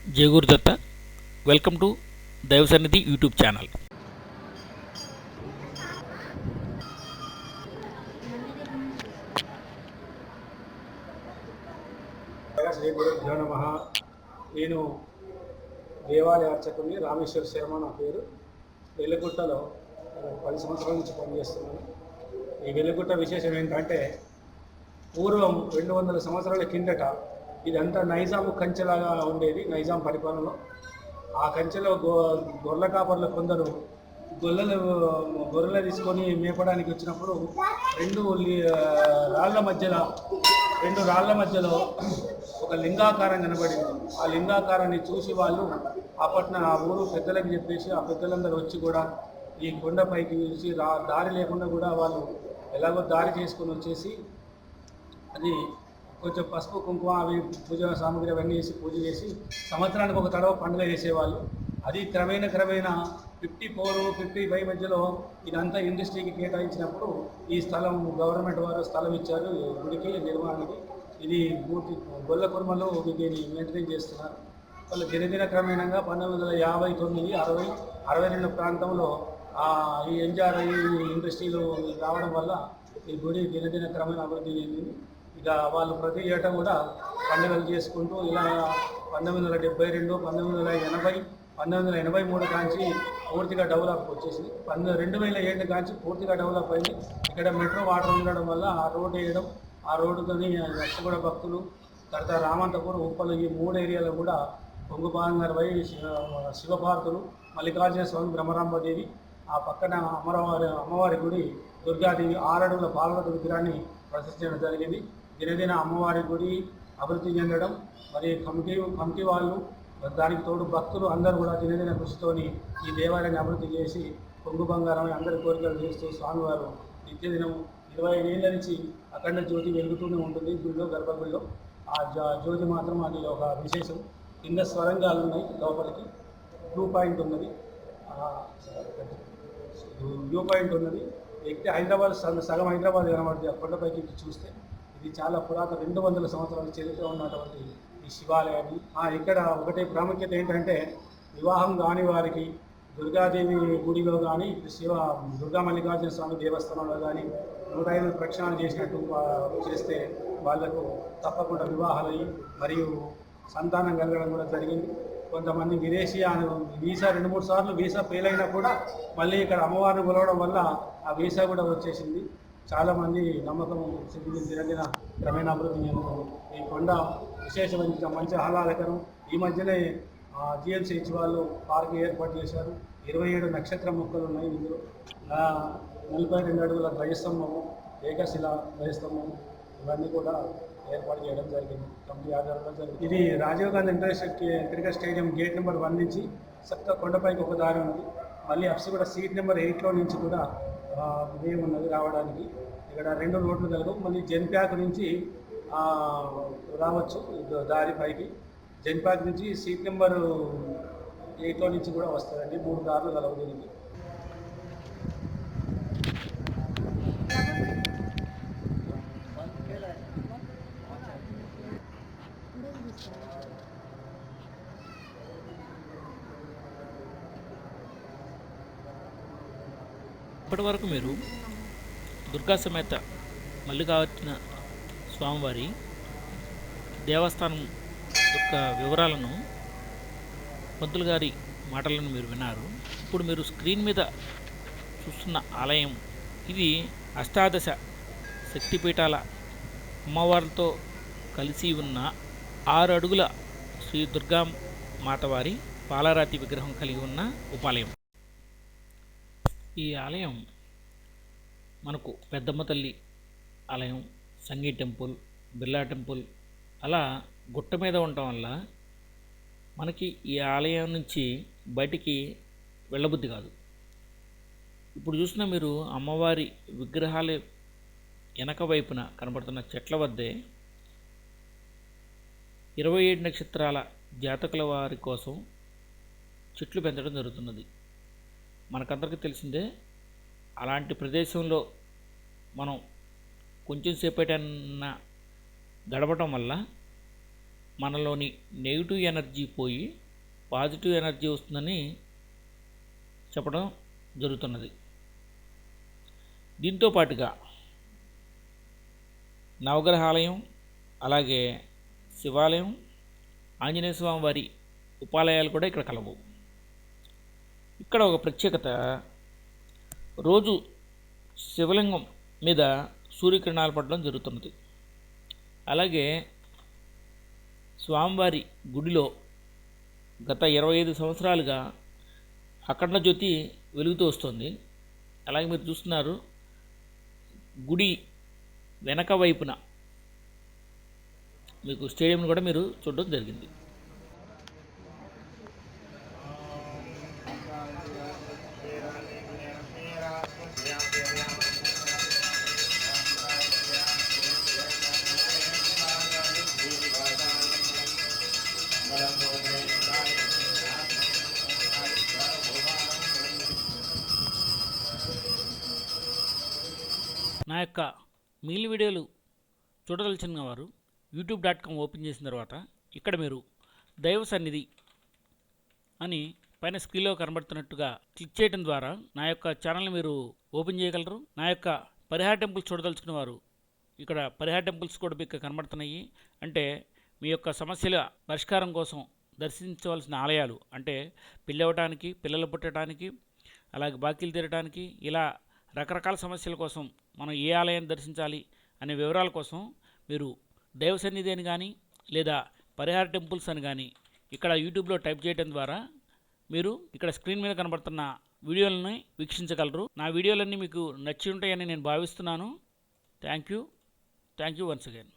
జయగురు Datta. Welcome to దైవ సన్నిధి YouTube channel. Shri గురుభ్యో నమః. నేను దేవాలయ అర్చకుని రామేశ్వర శర్మ నా పేరు. వెలుగుట్టలో 10 సంవత్సరాల నుంచి పనిచేస్తున్నాను. ఈ వెలుగుట్ట విశేషం ఏంటంటే, పూర్వం 200 సంవత్సరాల కిందట ఇదంతా నైజాం కంచెలాగా ఉండేది. నైజాం పరిపాలనలో ఆ కంచెలో గొర్రెల కాపర్లు కొందరు గొర్రెలు తీసుకొని మేపడానికి వచ్చినప్పుడు రెండు రాళ్ల మధ్యలో ఒక లింగాకారం కనబడింది. ఆ లింగాకారాన్ని చూసి వాళ్ళు అప్పట్న ఆ ఊరు పెద్దలకు చెప్పేసి, ఆ పెద్దలందరూ వచ్చి కూడా ఈ కొండపైకి చూసి దారి లేకుండా కూడా వాళ్ళు ఎలాగో దారి చేసుకొని వచ్చేసి అది కొంచెం పసుపు కుంకుమ అవి పూజ సామాగ్రి అవన్నీ వేసి పూజ చేసి సంవత్సరానికి ఒక తడవ పండుగ చేసేవాళ్ళు. అది క్రమేణా 54-55 మధ్యలో ఇదంతా ఇండస్ట్రీకి కేటాయించినప్పుడు ఈ స్థలం గవర్నమెంట్ వారు స్థలం ఇచ్చారు గుడికి నిర్మాణానికి. ఇది పూర్తి గొల్ల కుర్మలో దీన్ని మెయింటైన్ చేస్తున్నారు. వాళ్ళు దినదిన క్రమేణంగా 1959, 60, 62 ప్రాంతంలో ఈ ఎన్జిఆర్ఐ ఇండస్ట్రీలు రావడం వల్ల ఈ గుడి దినదిన క్రమేణ అభివృద్ధి చెందింది. ఇక వాళ్ళు ప్రతి ఏటా కూడా పండుగలు చేసుకుంటూ ఇలా 1972, 1980, 1983 కాంచి పూర్తిగా డెవలప్ వచ్చేసింది. 2007 కాంచి పూర్తిగా డెవలప్ అయింది. ఇక్కడ మెట్రో వాటర్ ఉండడం వల్ల ఆ రోడ్డు వేయడం, ఆ రోడ్డుతోని లక్షగూడ భక్తులు, తర్వాత రామంతపురం, ఉప్పలు ఈ 3 ఏరియాలో కూడా పొంగు బాంగర్వై, శివపార్తులు, మల్లికార్జున స్వామి, బ్రహ్మరాంబదేవి, ఆ పక్కన అమ్మవారి గుడి దుర్గాదేవి 6 అడుగుల పార్వతి విగ్రహాన్ని ప్రతిష్ఠించడం జరిగింది. దినదిన అమ్మవారి గుడి అభివృద్ధి చెందడం, మరి కమిటీ వాళ్ళు, దానికి తోడు భక్తులు అందరూ కూడా దినదిన కృషితోని ఈ దేవాలయాన్ని అభివృద్ధి చేసి పొంగు బంగారం అందరి కోరికలు చేస్తూ స్వామివారు నిత్యదినం 25 ఏళ్ళ నుంచి అఖండ జ్యోతి వెలుగుతూనే ఉంటుంది గుడిలో, గర్భగుడిలో. ఆ జ్యోతి మాత్రం అది ఒక విశేషం. కింద స్వరంగాలు ఉన్నాయి, లోపలికి వ్యూ పాయింట్ ఉన్నది. ఎక్కితే హైదరాబాద్ సగం హైదరాబాద్ కనబడుతుంది. ఆ కొండపైకి చూస్తే ఇది చాలా పురాతన 200 సంవత్సరాల చరిత్ర ఉన్నటువంటి ఈ శివాలయాన్ని. ఇక్కడ ఒకటే ప్రాముఖ్యత ఏంటంటే, వివాహం కాని వారికి దుర్గాదేవి గుడిలో కానీ, దుర్గా మల్లికార్జున స్వామి దేవస్థానంలో కానీ 105 ప్రక్షాళన చేసినట్టు చేస్తే వాళ్లకు తప్పకుండా వివాహాలయ్యి మరియు సంతానం కలగడం కూడా జరిగింది. కొంతమంది వీసా 2-3 సార్లు వీసా ఫెయిల్ అయినా కూడా మళ్ళీ ఇక్కడ అమ్మవారిని కొలవడం వల్ల ఆ వీసా కూడా వచ్చేసింది. చాలామంది నమ్మకం దినదిన క్రమేణ అభివృద్ధి చెందుతుంది. ఈ కొండ విశేషమైన మంచి ఆహ్లాదకరం. ఈ మధ్యనే జిఎంసిహెచ్ వాళ్ళు పార్క్ ఏర్పాటు చేశారు. 27 నక్షత్ర మొక్కలు ఉన్నాయి ఇందులో. 42 అడుగుల ధ్వజస్తంభము, ఏకశిల ధ్వజస్తంభం ఇవన్నీ కూడా ఏర్పాటు చేయడం జరిగింది. కమిటీ ఆధారంలో జరిగింది. ఇది Rajiv Gandhi international cricket stadium gate number 1 నుంచి చక్కగా కొండపైకి ఒక దారి ఉన్నది. మళ్ళీ కూడా సీట్ నెంబర్ 8లో నుంచి కూడా వే ఉన్నది రావడానికి. ఇక్కడ 2 రోడ్లు కలవు. మళ్ళీ జెన్ప్యాక్ నుంచి రావచ్చు దారి పైకి. జెన్ప్యాక్ నుంచి సీట్ నెంబర్ 8లో నుంచి కూడా వస్తుందండి. 3 దారులు కలవు దీనికి. ఇప్పటి వరకు మీరు దుర్గా సమేత మల్లికార్జున స్వామివారి దేవస్థానం యొక్క వివరాలను పంతులు గారి మాటలను మీరు విన్నారు. ఇప్పుడు మీరు స్క్రీన్ మీద చూస్తున్న ఆలయం ఇది అష్టాదశ శక్తిపీఠాల అమ్మవారితో కలిసి ఉన్న 6 అడుగుల శ్రీ దుర్గా మాతవారి పాలరాతి విగ్రహం కలిగి ఉన్న ఉపాలయం. ఈ ఆలయం మనకు పెద్దమ్మ తల్లి ఆలయం, సంగీ టెంపుల్, బిర్లా టెంపుల్ అలా గుట్ట మీద ఉండటం వల్ల మనకి ఈ ఆలయం నుంచి బయటికి వెళ్ళబుద్ధి కాదు. ఇప్పుడు చూసిన మీరు అమ్మవారి విగ్రహాలు వెనక వైపున కనబడుతున్న చెట్ల వద్దే 27 నక్షత్రాల జాతకుల వారి కోసం చెట్లు పెంచడం జరుగుతున్నది. మనకందరికీ తెలిసిందే. అలాంటి ప్రదేశంలో మనం కొంచెం సేపటన్నా గడపటం వల్ల మనలోని నెగిటివ్ ఎనర్జీ పోయి పాజిటివ్ ఎనర్జీ వస్తుందని చెప్పడం జరుగుతున్నది. దీంతో పాటుగా నవగ్రహాలయం, అలాగే శివాలయం, ఆంజనేయ స్వామి వారి ఉపాలయాలు కూడా ఇక్కడ కలవు. ఇక్కడ ఒక ప్రత్యేకత, రోజు శివలింగం మీద సూర్యకిరణాలు పడడం జరుగుతున్నది. అలాగే స్వామివారి గుడిలో గత 25 సంవత్సరాలుగా అఖండ జ్యోతి వెలుగుతూ వస్తుంది. అలాగే మీరు చూస్తున్నారు, గుడి వెనక వైపున మీకు స్టేడియం కూడా మీరు చూడడం జరిగింది. నా యొక్క మిగిలిన వీడియోలు చూడదలిచిన వారు youtube.com ఓపెన్ చేసిన తర్వాత ఇక్కడ మీరు దైవ సన్నిధి అని పైన స్క్రీన్లో కనబడుతున్నట్టుగా క్లిక్ చేయడం ద్వారా నా యొక్క ఛానల్ని మీరు ఓపెన్ చేయగలరు. నా యొక్క పరిహార టెంపుల్స్ చూడదలుచుకున్న వారు ఇక్కడ పరిహార టెంపుల్స్ కూడా మీకు కనబడుతున్నాయి. అంటే మీ యొక్క సమస్యల పరిష్కారం కోసం దర్శించవలసిన ఆలయాలు, అంటే పెళ్ళి అవ్వడానికి, పిల్లలు పుట్టడానికి, అలాగే బాకీలు తీరడానికి, ఇలా రకరకాల సమస్యల కోసం మనం ఏ ఆలయాన్ని దర్శించాలి అనే వివరాల కోసం మీరు దైవ సన్నిధి అని కానీ లేదా పరిహార టెంపుల్స్ అని కానీ ఇక్కడ యూట్యూబ్లో టైప్ చేయడం ద్వారా మీరు ఇక్కడ స్క్రీన్ మీద కనబడుతున్న వీడియోలని వీక్షించగలరు. నా వీడియోలన్నీ మీకు నచ్చి ఉంటాయని నేను భావిస్తున్నాను. Thank you once again.